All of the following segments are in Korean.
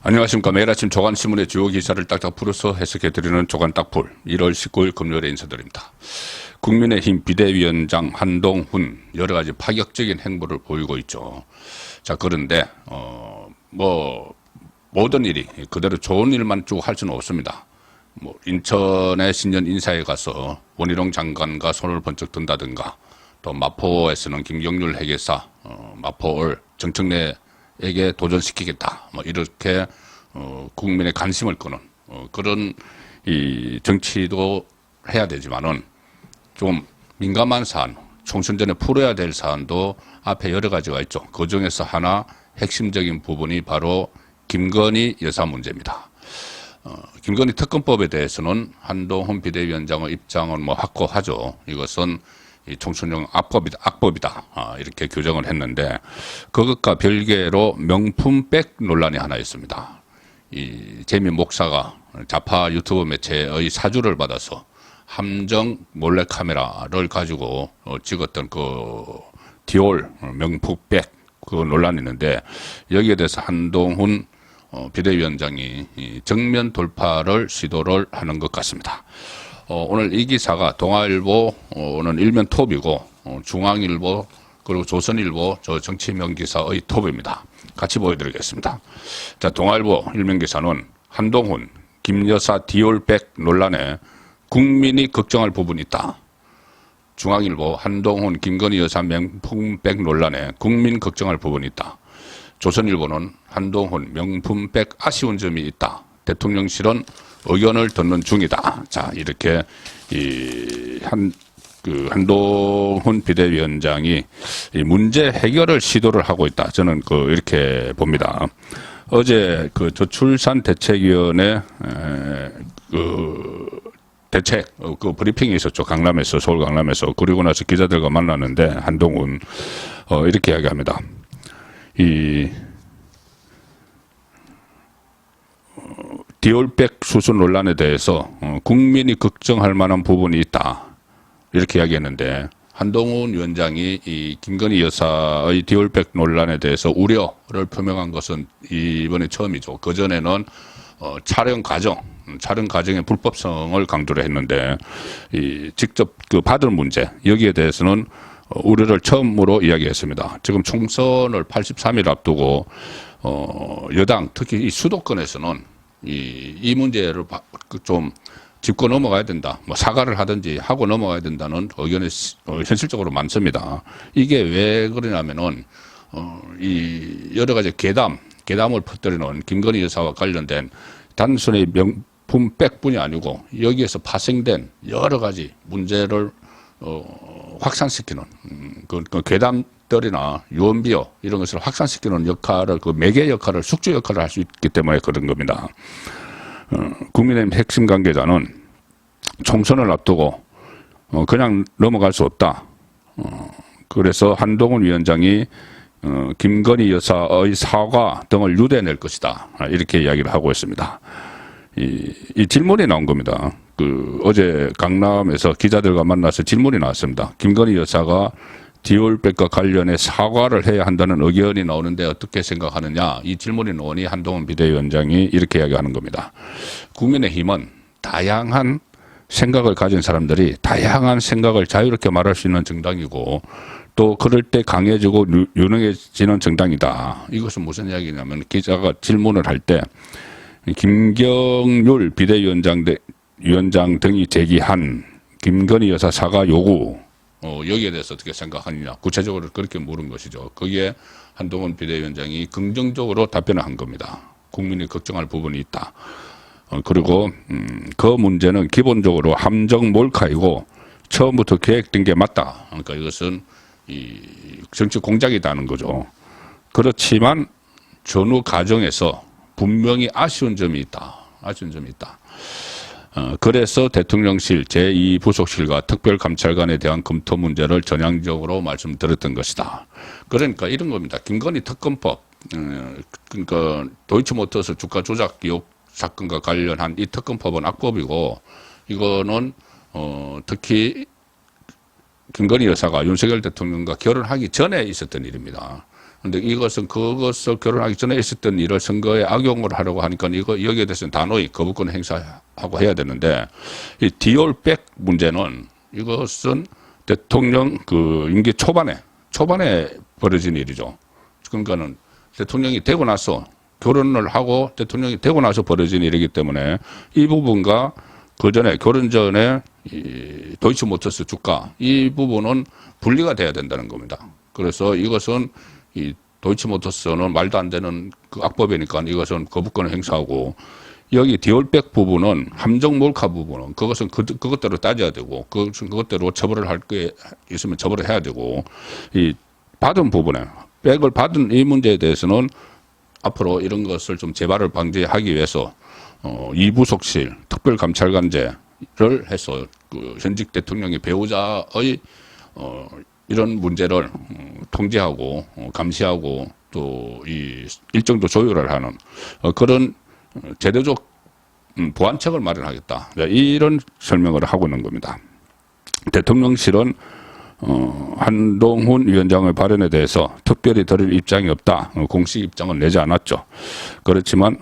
안녕하십니까. 매일 아침 조간신문의 주요 기사를 딱딱 풀어서 해석해드리는 조간딱풀 1월 19일 금요일에 인사드립니다. 국민의힘 비대위원장 한동훈 여러 가지 파격적인 행보를 보이고 있죠. 자, 그런데 모든 일이 그대로 좋은 일만 쭉 할 수는 없습니다. 인천의 신년 인사에 가서 원희룡 장관과 손을 번쩍 든다든가, 또 마포에서는 김경률 회계사 마포를 정청래에게 도전시키겠다, 이렇게 국민의 관심을 끄는 그런 이 정치도 해야 되지만은 좀 민감한 사안, 총선 전에 풀어야 될 사안도 앞에 여러 가지가 있죠. 그 중에서 하나 핵심적인 부분이 바로 김건희 여사 문제입니다. 김건희 특검법에 대해서는 한동훈 비대위원장의 입장은 확고하죠. 이것은 이 총선용 악법이다. 이렇게 규정을 했는데, 그것과 별개로 명품백 논란이 하나 있습니다. 이 재미 목사가 좌파 유튜브 매체의 사주를 받아서 함정 몰래카메라를 가지고 찍었던 그 디올 명품백 그 논란이 있는데, 여기에 대해서 한동훈 비대위원장이 정면 돌파를 시도를 하는 것 같습니다. 오늘 이 기사가 동아일보는 일면 톱이고, 중앙일보 그리고 조선일보 저 정치명 기사의 톱입니다. 같이 보여드리겠습니다. 자, 동아일보 일면 기사는 한동훈 김여사 디올백 논란에 국민이 걱정할 부분이 있다. 중앙일보 한동훈 김건희 여사 명품백 논란에 국민 걱정할 부분이 있다. 조선일보는 한동훈 명품백 아쉬운 점이 있다. 대통령실은 의견을 듣는 중이다. 자, 이렇게 한동훈 비대위원장이 이 문제 해결을 시도를 하고 있다. 저는 이렇게 봅니다. 어제 저출산 대책위원회 대책 브리핑이 있었죠. 강남에서, 서울 강남에서. 그리고 나서 기자들과 만났는데 한동훈 이렇게 이야기합니다. 디올백 수수 논란에 대해서 국민이 걱정할 만한 부분이 있다. 이렇게 이야기했는데, 한동훈 위원장이 이 김건희 여사의 디올백 논란에 대해서 우려를 표명한 것은 이번에 처음이죠. 그전에는 촬영 과정의 불법성을 강조를 했는데, 직접 받은 문제, 여기에 대해서는 우려를 처음으로 이야기했습니다. 지금 총선을 83일 앞두고 여당, 특히 이 수도권에서는 이 문제를 좀 짚고 넘어가야 된다. 사과를 하든지 하고 넘어가야 된다는 의견이 현실적으로 많습니다. 이게 왜 그러냐면은 이 여러 가지 괴담을 퍼뜨리는 김건희 여사와 관련된 단순히 명품백뿐이 아니고 여기에서 파생된 여러 가지 문제를 확산시키는 그 괴담들이나 유언비어 이런 것을 확산시키는 역할을, 매개 역할을, 숙주 역할을 할 수 있기 때문에 그런 겁니다. 국민의힘 핵심 관계자는 총선을 앞두고 그냥 넘어갈 수 없다. 그래서 한동훈 위원장이 김건희 여사의 사과 등을 유대낼 것이다. 이렇게 이야기를 하고 있습니다. 이 질문이 나온 겁니다. 어제 강남에서 기자들과 만나서 질문이 나왔습니다. 김건희 여사가 디올백과 관련해 사과를 해야 한다는 의견이 나오는데 어떻게 생각하느냐. 이 질문이 나오니 한동훈 비대위원장이 이렇게 이야기하는 겁니다. 국민의힘은 다양한 생각을 가진 사람들이 다양한 생각을 자유롭게 말할 수 있는 정당이고, 또 그럴 때 강해지고 유능해지는 정당이다. 이것은 무슨 이야기냐면, 기자가 질문을 할 때 김경률 비대위원장 등이 제기한 김건희 여사 사과 요구, 여기에 대해서 어떻게 생각하느냐, 구체적으로 그렇게 물은 것이죠. 거기에 한동훈 비대위원장이 긍정적으로 답변을 한 겁니다. 국민이 걱정할 부분이 있다. 그리고 그 문제는 기본적으로 함정 몰카이고 처음부터 계획된 게 맞다. 그러니까 이것은 이 정치 공작이라는 거죠. 그렇지만 전후 과정에서 분명히 아쉬운 점이 있다. 그래서 대통령실 제2부속실과 특별감찰관에 대한 검토 문제를 전향적으로 말씀드렸던 것이다. 그러니까 이런 겁니다. 김건희 특검법, 그러니까 도이치모터스 주가 조작 의혹 사건과 관련한 이 특검법은 악법이고, 이거는 특히 김건희 여사가 윤석열 대통령과 결혼하기 전에 있었던 일입니다. 근데 이것은 그것을 결혼하기 전에 있었던 일을 선거에 악용을 하려고 하니까 이거 여기에 대해서는 단호히 거부권 행사하고 해야 되는데 이 디올백 문제는 이것은 대통령 그 임기 초반에 벌어진 일이죠. 그러니까는 대통령이 되고 나서 결혼을 하고 대통령이 되고 나서 벌어진 일이기 때문에 이 부분과 그 전에 결혼 전에 이 도이치모터스 주가 이 부분은 분리가 돼야 된다는 겁니다. 그래서 이것은 이 도이치모터스는 말도 안 되는 그 악법이니까 이것은 거부권을 행사하고 여기 디올백 부분은 함정 몰카 부분은 그것은 그것대로 따져야 되고 그것대로 처벌을 할 게 있으면 처벌을 해야 되고 이 받은 부분에 백을 받은 이 문제에 대해서는 앞으로 이런 것을 좀 재발을 방지하기 위해서 이부속실 특별감찰관제를 해서 그 현직 대통령의 배우자의 이런 문제를 통제하고 감시하고 또 이 일정도 조율을 하는 그런 제도적 보완책을 마련하겠다. 이런 설명을 하고 있는 겁니다. 대통령실은 한동훈 위원장의 발언에 대해서 특별히 드릴 입장이 없다. 공식 입장은 내지 않았죠. 그렇지만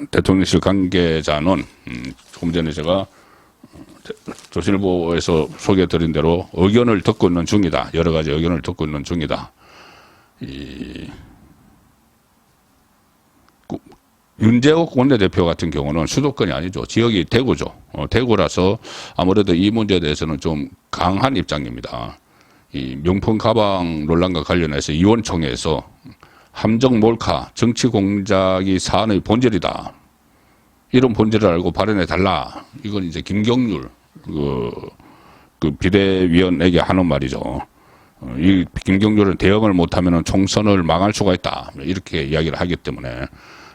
대통령실 관계자는 조금 전에 제가 조선일보에서 소개해드린 대로 의견을 듣고 있는 중이다. 여러 가지 의견을 듣고 있는 중이다. 윤재옥 원내대표 같은 경우는 수도권이 아니죠. 지역이 대구죠. 대구라서 아무래도 이 문제에 대해서는 좀 강한 입장입니다. 이 명품 가방 논란과 관련해서 의원총회에서 함정 몰카, 정치 공작이 사안의 본질이다. 이런 본질을 알고 발언해 달라. 이건 이제 김경률 그 비대위원에게 하는 말이죠. 이 김경률은 대응을 못하면 총선을 망할 수가 있다. 이렇게 이야기를 하기 때문에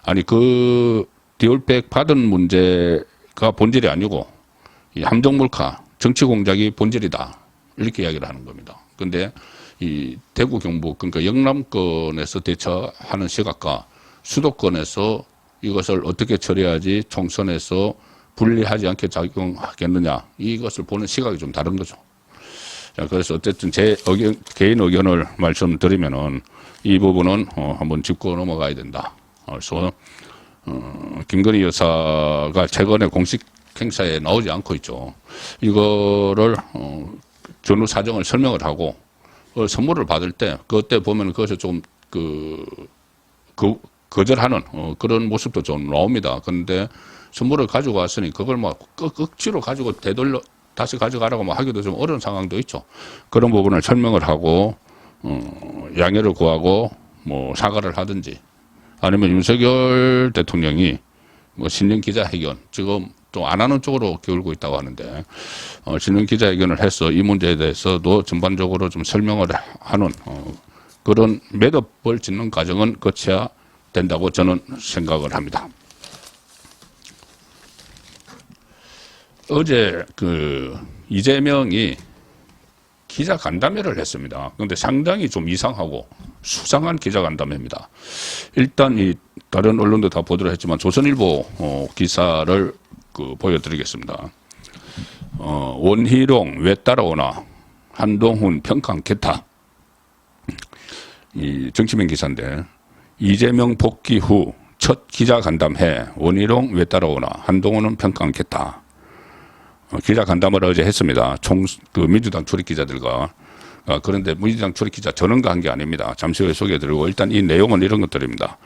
아니 그 디올백 받은 문제가 본질이 아니고 이 함정 몰카, 정치 공작이 본질이다. 이렇게 이야기를 하는 겁니다. 그런데 이 대구 경북 그러니까 영남권에서 대처하는 시각과 수도권에서 이것을 어떻게 처리하지 총선에서 불리하지 않게 작용하겠느냐 이것을 보는 시각이 좀 다른 거죠. 자, 그래서 어쨌든 제 의견, 개인 의견을 말씀드리면은 이 부분은 한번 짚고 넘어가야 된다. 그래서 김건희 여사가 최근에 공식 행사에 나오지 않고 있죠. 이거를 전후 사정을 설명을 하고 선물을 받을 때 그때 보면 그것을 좀 거절하는 그런 모습도 좀 나옵니다. 그런데 선물을 가지고 왔으니 그걸 막 억지로 가지고 되돌려 다시 가져가라고 뭐 하기도 좀 어려운 상황도 있죠. 그런 부분을 설명을 하고 양해를 구하고 뭐 사과를 하든지 아니면 윤석열 대통령이 뭐 신년 기자회견 지금 좀 안 하는 쪽으로 기울고 있다고 하는데 신년 기자회견을 해서 이 문제에 대해서도 전반적으로 좀 설명을 하는 그런 매듭을 짓는 과정은 거쳐야 된다고 저는 생각을 합니다. 어제 이재명이 기자 간담회를 했습니다. 그런데 상당히 좀 이상하고 수상한 기자 간담회입니다. 일단 이 다른 언론도 다 보도를 했지만 조선일보 기사를 보여드리겠습니다. 원희룡 왜 따라오나 한동훈 평강 개타 이 정치면 기사인데 이재명 복귀 후 첫 기자 간담회 원희룡 왜 따라오나 한동훈은 평강 개타 기자 간담회를 어제 했습니다. 민주당 출입 기자들과. 그런데 민주당 출입 기자 전원과 한 게 아닙니다. 잠시 후에 소개해드리고 일단 이 내용은 이런 것들입니다.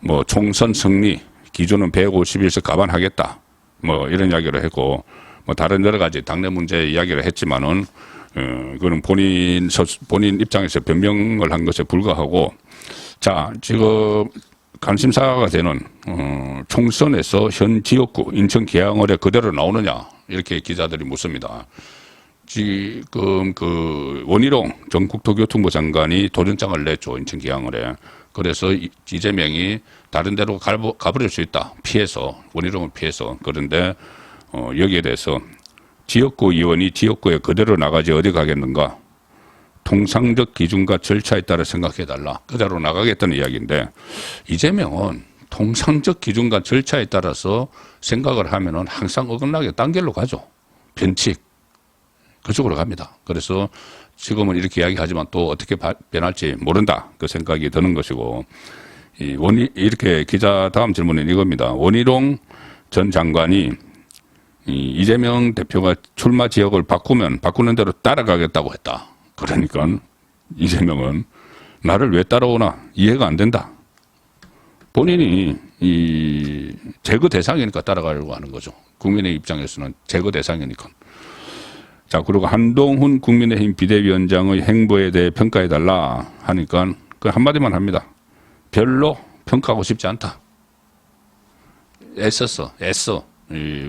뭐 총선 승리 기준은 151석 가반하겠다. 뭐 이런 이야기를 했고 뭐 다른 여러 가지 당내 문제 이야기를 했지만은 그는 본인 입장에서 변명을 한 것에 불과하고 자 지금 관심사가 되는 총선에서 현 지역구 인천 계양을에 그대로 나오느냐 이렇게 기자들이 묻습니다. 지금 원희룡 전 국토교통부 장관이 도전장을 냈죠. 인천 계양을에. 그래서 이재명이 다른 데로 가버릴 수 있다. 피해서 원희룡을 피해서. 그런데 여기에 대해서 지역구 의원이 지역구에 그대로 나가지 어디 가겠는가. 통상적 기준과 절차에 따라 생각해달라. 그대로 나가겠다는 이야기인데 이재명은 통상적 기준과 절차에 따라서 생각을 하면은 항상 어긋나게 딴 길로 가죠. 변칙. 그쪽으로 갑니다. 그래서 지금은 이렇게 이야기하지만 또 어떻게 변할지 모른다. 그 생각이 드는 것이고, 이렇게 기자 다음 질문은 이겁니다. 원희룡 전 장관이 이재명 대표가 출마 지역을 바꾸는 대로 따라가겠다고 했다. 그러니까 이재명은 나를 왜 따라오나 이해가 안 된다. 본인이 제거 대상이니까 따라가려고 하는 거죠. 국민의 입장에서는 제거 대상이니까. 자, 그리고 한동훈 국민의힘 비대위원장의 행보에 대해 평가해달라 하니까 그 한마디만 합니다. 별로 평가하고 싶지 않다. 애써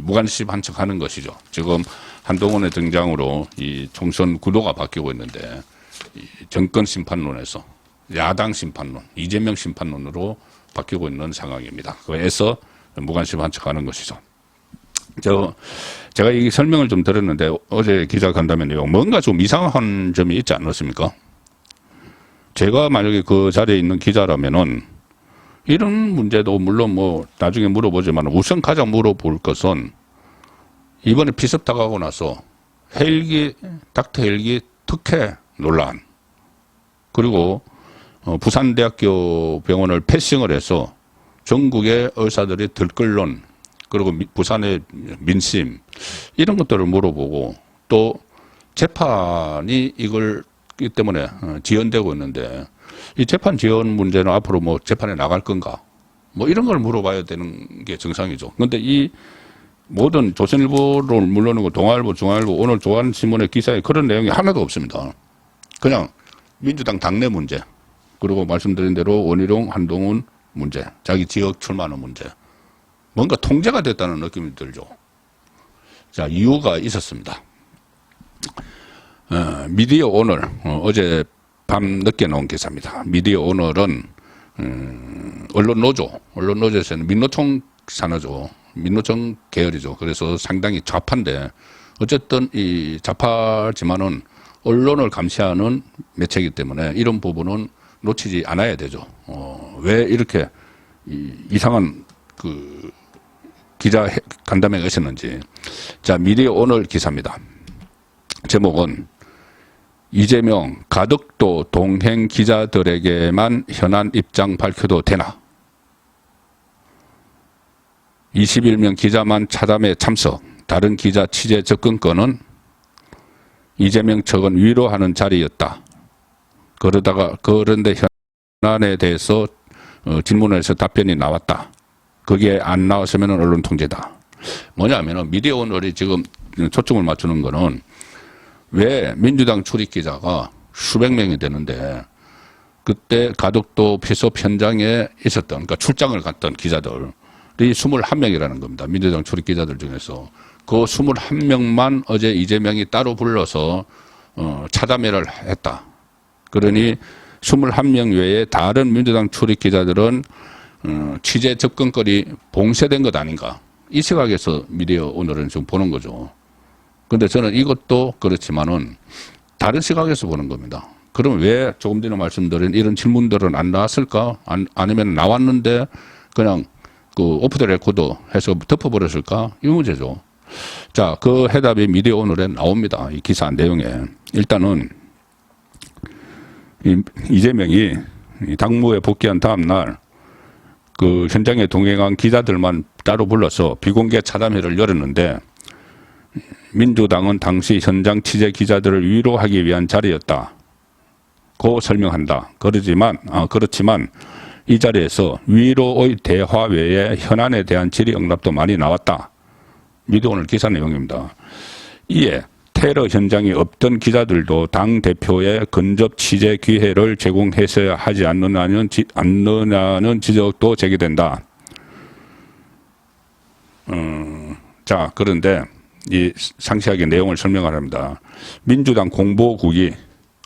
무관심 한 척 하는 것이죠. 지금 한동훈의 등장으로 이 총선 구도가 바뀌고 있는데, 정권 심판론에서 야당 심판론, 이재명 심판론으로 바뀌고 있는 상황입니다. 그래서 무관심 한 척 하는 것이죠. 제가 이 설명을 좀 들었는데, 어제 기자 간담회인데요. 뭔가 좀 이상한 점이 있지 않았습니까? 제가 만약에 그 자리에 있는 기자라면은, 이런 문제도 물론 뭐 나중에 물어보지만 우선 가장 물어볼 것은 이번에 피습 당하고 나서 닥터 헬기 특혜 논란, 그리고 부산대학교 병원을 패싱을 해서 전국의 의사들이 들끓는, 그리고 부산의 민심, 이런 것들을 물어보고, 또 재판이 이걸 때문에 지연되고 있는데, 이 재판 지연 문제는 앞으로 뭐 재판에 나갈 건가? 뭐 이런 걸 물어봐야 되는 게 정상이죠. 그런데 이 모든 조선일보를 물론이고 동아일보, 중앙일보, 오늘 조한신문의 기사에 그런 내용이 하나도 없습니다. 그냥 민주당 당내 문제, 그리고 말씀드린 대로 원희룡, 한동훈 문제, 자기 지역 출마하는 문제. 뭔가 통제가 됐다는 느낌이 들죠. 자, 이유가 있었습니다. 미디어 오늘, 어제 밤 늦게 나온 기사입니다. 미디어 오늘은 언론노조에서는 민노총 산하죠. 민노총 계열이죠. 그래서 상당히 좌파인데, 어쨌든 이 좌파지만은 언론을 감시하는 매체이기 때문에 이런 부분은 놓치지 않아야 되죠. 왜 이렇게 이상한 그 기자 간담회가 있었는지. 자, 미디어 오늘 기사입니다. 제목은 이재명 가덕도 동행 기자들에게만 현안 입장 밝혀도 되나? 21명 기자만 차담에 참석, 다른 기자 취재 접근권은 이재명 측은 위로하는 자리였다. 그런데 현안에 대해서 질문에서 답변이 나왔다. 거기에 안 나왔으면 언론 통제다. 뭐냐면은 미디어 오늘이 지금 초점을 맞추는 거는, 왜 민주당 출입 기자가 수백 명이 되는데, 그때 가덕도 피습 현장에 있었던, 그러니까 출장을 갔던 기자들이 21명이라는 겁니다. 민주당 출입 기자들 중에서. 그 21명만 어제 이재명이 따로 불러서 차담회를 했다. 그러니 21명 외에 다른 민주당 출입 기자들은 취재 접근거리 봉쇄된 것 아닌가. 이 시각에서 미디어 오늘은 좀 보는 거죠. 근데 저는 이것도 그렇지만은 다른 시각에서 보는 겁니다. 그럼 왜 조금 전에 말씀드린 이런 질문들은 안 나왔을까? 아니면 나왔는데 그냥 그 오프 더 레코드 해서 덮어버렸을까? 이 문제죠. 자, 그 해답이 미디어 오늘에 나옵니다. 이 기사 내용에. 일단은 이재명이 당무에 복귀한 다음 날 그 현장에 동행한 기자들만 따로 불러서 비공개 차담회를 열었는데, 민주당은 당시 현장 취재 기자들을 위로하기 위한 자리였다. 고 설명한다. 그렇지만 이 자리에서 위로의 대화 외에 현안에 대한 질의응답도 많이 나왔다. 미디어 오늘 기사 내용입니다. 이에 테러 현장이 없던 기자들도 당대표의 근접 취재 기회를 제공했어야 하지 않느냐는 지적도 제기된다. 자, 그런데 이 상세하게 내용을 설명을 합니다. 민주당 공보국이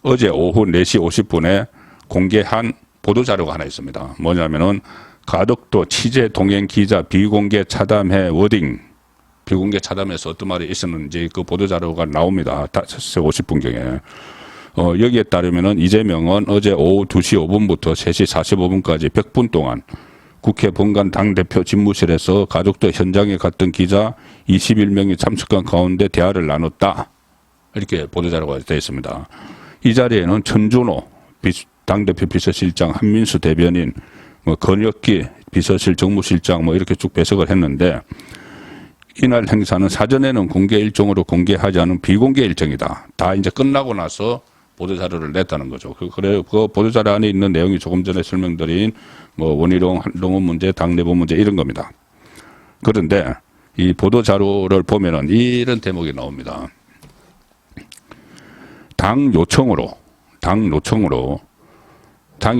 어제 오후 4시 50분에 공개한 보도자료가 하나 있습니다. 뭐냐면은 가덕도 취재 동행 기자 비공개 차담회 워딩, 비공개 차담회에서 어떤 말이 있었는지 그 보도자료가 나옵니다. 5시 50분경에. 여기에 따르면은 이재명은 어제 오후 2시 5분부터 3시 45분까지 100분 동안 국회 본관 당대표 집무실에서 가족도 현장에 갔던 기자 21명이 참석한 가운데 대화를 나눴다. 이렇게 보도자료가 되어 있습니다. 이 자리에는 천준호 당대표 비서실장, 한민수 대변인, 뭐 권혁기 비서실 정무실장 뭐 이렇게 쭉 배석을 했는데 이날 행사는 사전에는 공개 일정으로 공개하지 않은 비공개 일정이다. 다 이제 끝나고 나서 보도자료를 냈다는 거죠. 그래, 그 보도자료 안에 있는 내용이 조금 전에 설명드린 뭐 원희룡, 한동훈 문제, 당내부 문제 이런 겁니다. 그런데 이 보도자료를 보면은 이런 대목이 나옵니다. 당이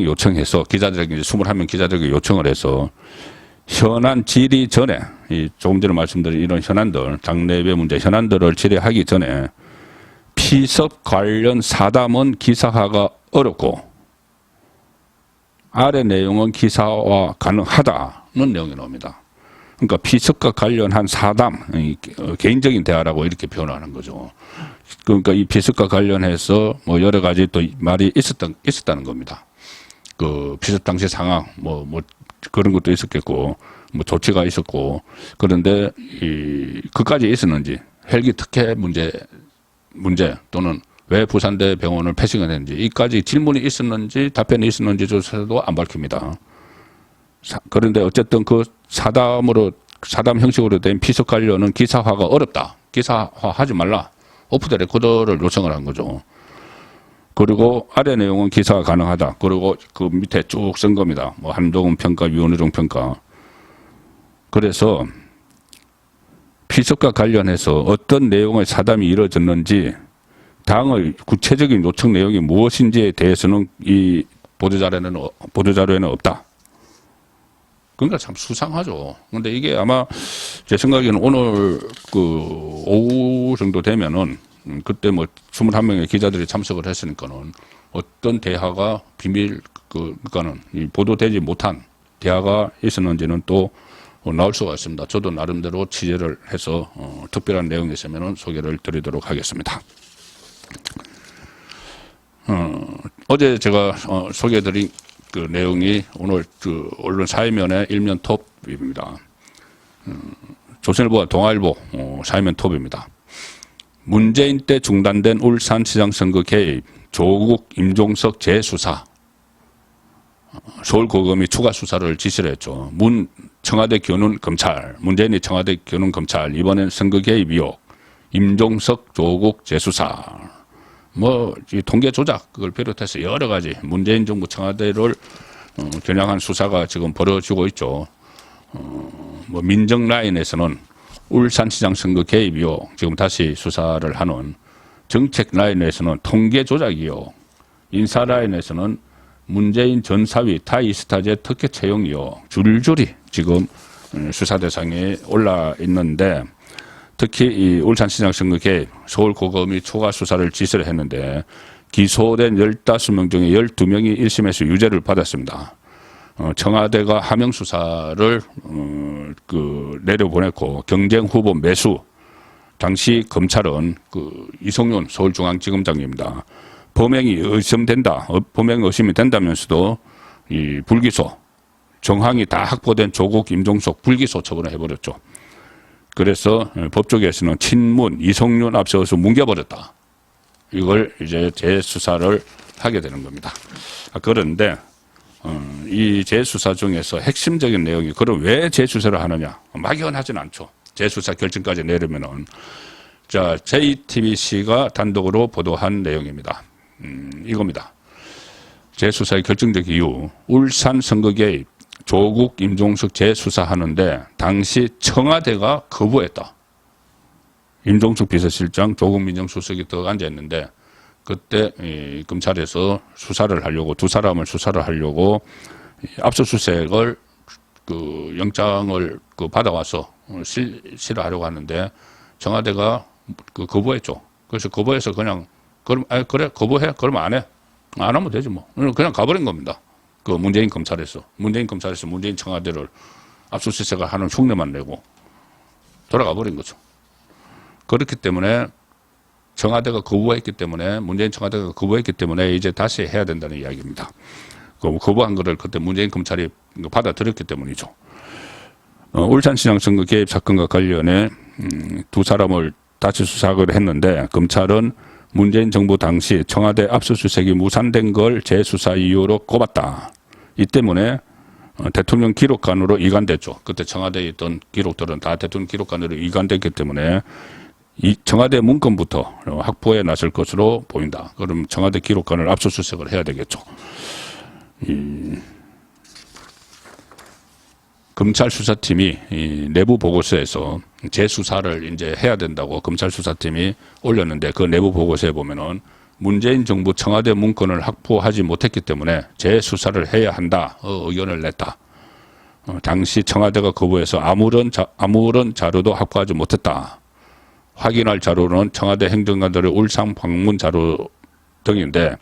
요청해서 기자들에게 21명 기자들에게 요청을 해서 현안 질의 전에 조금 전에 말씀드린 이런 현안들, 당내외 문제 현안들을 질의하기 전에 피습 관련 사담은 기사화가 어렵고 아래 내용은 기사화 가능하다는 내용이 나옵니다. 그러니까 피습과 관련한 사담, 개인적인 대화라고 이렇게 표현하는 거죠. 그러니까 이 피습과 관련해서 뭐 여러 가지 또 말이 있었다는 겁니다. 그 피습 당시 상황, 뭐 그런 것도 있었겠고, 뭐 조치가 있었고, 그런데 그까지 있었는지, 헬기 특혜 문제 또는 왜 부산대 병원을 패싱을 했는지, 이까지 질문이 있었는지 답변이 있었는지조차도 안 밝힙니다. 그런데 어쨌든 그 사담 형식으로 된 피습 관련은 기사화가 어렵다. 기사화하지 말라. 오프 더 레코더를 요청을 한 거죠. 그리고 아래 내용은 기사가 가능하다. 그리고 그 밑에 쭉 쓴 겁니다. 뭐 한동훈 평가, 윤호중 평가. 그래서 피습과 관련해서 어떤 내용의 사담이 이루어졌는지 당의 구체적인 요청 내용이 무엇인지에 대해서는 이 보도자료에는 없다. 그러니까 참 수상하죠. 근데 이게 아마 제 생각에는 오늘 그 오후 정도 되면은 그때 뭐 21명의 기자들이 참석을 했으니까는 어떤 대화가 그러니까는 보도되지 못한 대화가 있었는지는 또 나올 수가 있습니다. 저도 나름대로 취재를 해서 특별한 내용이 있으면은 소개를 드리도록 하겠습니다. 어제 제가 소개해드린 그 내용이 오늘 그 언론 사회면의 일면 톱입니다. 조선일보와 동아일보 사회면 톱입니다. 문재인 때 중단된 울산시장 선거 개입, 조국, 임종석 재수사. 서울고검이 추가 수사를 지시를 했죠. 청와대 교훈 검찰, 문재인이 청와대 교훈 검찰, 이번엔 선거 개입 의혹, 임종석, 조국 재수사. 뭐 통계 조작 그걸 비롯해서 여러 가지 문재인 정부 청와대를 겨냥한 수사가 지금 벌어지고 있죠. 뭐 민정 라인에서는 울산시장 선거 개입 의혹 지금 다시 수사를 하는, 정책 라인에서는 통계 조작 의혹, 인사 라인에서는 문재인 전 사위 타이스타제 특혜 채용 의혹 줄줄이 지금 수사 대상에 올라 있는데, 특히 이 울산시장 선거 개입 서울고검이 추가 수사를 지시를 했는데 기소된 15명 중에 12명이 1심에서 유죄를 받았습니다. 청와대가 하명 수사를 내려보냈고 경쟁 후보 매수, 당시 검찰은 그 이성윤 서울중앙지검장입니다. 범행이 의심이 된다면서도 이 불기소, 정황이 다 확보된 조국, 임종석 불기소 처분을 해버렸죠. 그래서 법조계에서는 친문, 이성윤 앞세워서 뭉개버렸다. 이걸 이제 재수사를 하게 되는 겁니다. 그런데 이 재수사 중에서 핵심적인 내용이, 그럼 왜 재수사를 하느냐? 막연하진 않죠. 재수사 결정까지 내리면은. 자, JTBC가 단독으로 보도한 내용입니다. 이겁니다. 재수사의 결정적 이유, 울산 선거 개입, 조국, 임종석 재수사하는데 당시 청와대가 거부했다. 임종석 비서실장, 조국 민정수석이 더 앉아있는데 그때 이 검찰에서 수사를 하려고, 두 사람을 수사를 하려고 압수수색을 그 영장을 받아와서 실시하려고 하는데 청와대가 거부했죠. 그래서 거부해서 그냥 그래 거부해, 그러면 안 해, 안 하면 되지 뭐, 그냥 가버린 겁니다. 그 문재인 검찰에서 문재인 청와대를 압수수색을 하는 흉내만 내고 돌아가 버린 거죠. 그렇기 때문에 청와대가 거부했기 때문에, 문재인 청와대가 거부했기 때문에 이제 다시 해야 된다는 이야기입니다. 거부한 거를 그때 문재인 검찰이 받아들였기 때문이죠. 울산시장 선거 개입 사건과 관련해 두 사람을 다시 수사를 했는데 검찰은 문재인 정부 당시 청와대 압수수색이 무산된 걸 재수사 이유로 꼽았다. 이 때문에 대통령 기록관으로 이관됐죠. 그때 청와대에 있던 기록들은 다 대통령 기록관으로 이관됐기 때문에 이 청와대 문건부터 확보에 나설 것으로 보인다. 그럼 청와대 기록관을 압수수색을 해야 되겠죠. 검찰 수사팀이 이 내부 보고서에서 재수사를 이제 해야 된다고 검찰 수사팀이 올렸는데 그 내부 보고서에 보면은 문재인 정부 청와대 문건을 확보하지 못했기 때문에 재수사를 해야 한다 의견을 냈다. 당시 청와대가 거부해서 아무런 자료도 확보하지 못했다. 확인할 자료는 청와대 행정관들의 울산 방문 자료 등인데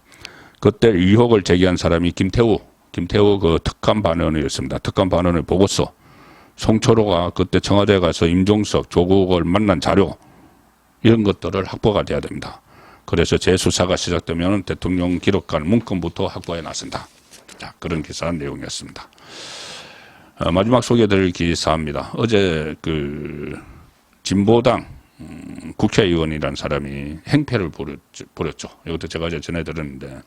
그때 의혹을 제기한 사람이 김태우 그 특감반원이었습니다. 특감반원의 보고서, 송철호가 그때 청와대에 가서 임종석, 조국을 만난 자료 이런 것들을 확보가 돼야 됩니다. 그래서 재수사가 시작되면 대통령 기록관 문건부터 확보해 놨습니다. 자, 그런 기사 내용이었습니다. 마지막 소개드릴 기사입니다. 어제 그 진보당 국회의원이라는 사람이 행패를 벌였죠. 이것도 제가 어제 전해드렸는데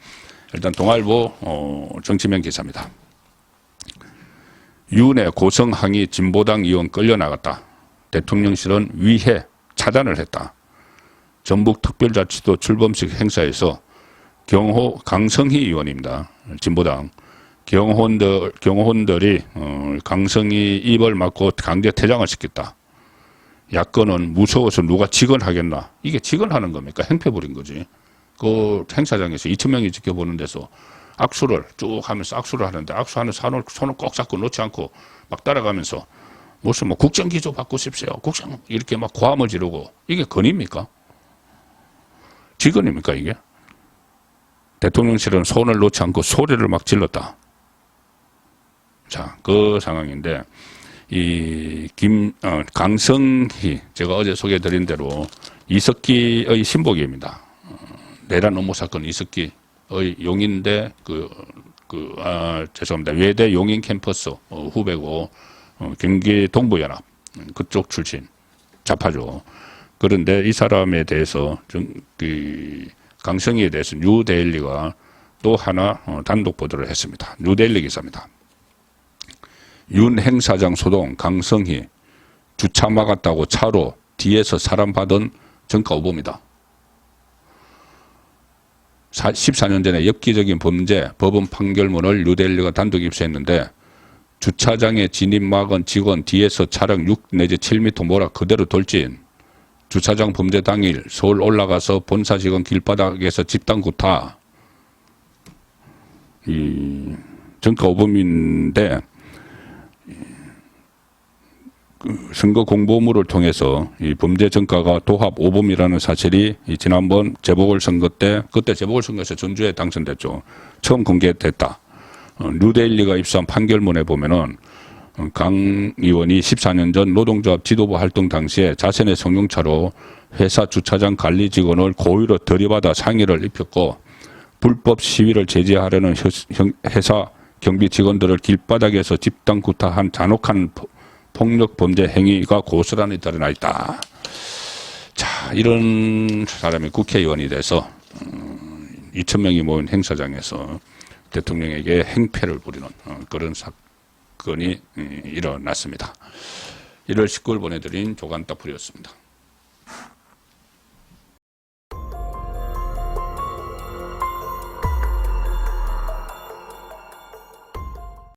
일단 동아일보 정치면 기사입니다. 윤의 고성항의 진보당 의원 끌려나갔다. 대통령실은 위해 차단을 했다. 전북특별자치도 출범식 행사에서 강성희 의원입니다. 진보당. 경호원들이 강성희 입을 막고 강제 퇴장을 시켰다. 야권은 무서워서 누가 직언하겠나. 이게 직언하는 겁니까? 행패 부린 거지. 그 행사장에서 2,000명이 지켜보는 데서 악수를 쭉 하면서 악수를 하는데 악수하는 손을 꼭 잡고 놓지 않고 막 따라가면서 무슨 뭐 국정기조 바꾸십시오. 국정 이렇게 막 고함을 지르고 이게 건입니까? 직언입니까 이게? 대통령실은 손을 놓지 않고 소리를 막 질렀다. 자, 그 상황인데 강성희 제가 어제 소개해드린 대로 이석기의 신복이입니다. 내란 업무 사건 이석기의 용인대 죄송합니다. 외대 용인 캠퍼스 후배고 경기 동부연합 그쪽 출신 좌파죠. 그런데 이 사람에 대해서 강성희에 대해서 뉴데일리가 또 하나 단독 보도를 했습니다. 뉴데일리 기사입니다. 윤 행사장 소동 강성희 주차 막았다고 차로 뒤에서 사람 받은 전과 오보입니다. 14년 전에 엽기적인 범죄 법원 판결문을 뉴델리가 단독 입수했는데 주차장에 진입 막은 직원 뒤에서 차량 6 내지 7m 몰아 그대로 돌진. 주차장 범죄 당일 서울 올라가서 본사 직원 길바닥에서 집단 구타. 이 전과 오범인데 선거 공보물을 통해서 이 범죄 전과가 도합 오범이라는 사실이 지난번 재보궐선거 때 그때 재보궐선거에서 전주에 당선됐죠. 처음 공개됐다. 뉴데일리가 입수한 판결문에 보면은 강 의원이 14년 전 노동조합 지도부 활동 당시에 자신의 승용차로 회사 주차장 관리 직원을 고의로 들이받아 상의를 입혔고 불법 시위를 제지하려는 회사 경비 직원들을 길바닥에서 집단 구타한 잔혹한 폭력 범죄 행위가 고스란히 드러나 있다. 자, 이런 사람이 국회의원이 돼서 2,000명이 모인 행사장에서 대통령에게 행패를 부리는 그런 사건이 일어났습니다. 1월 19일 보내드린 조간따풀이었습니다.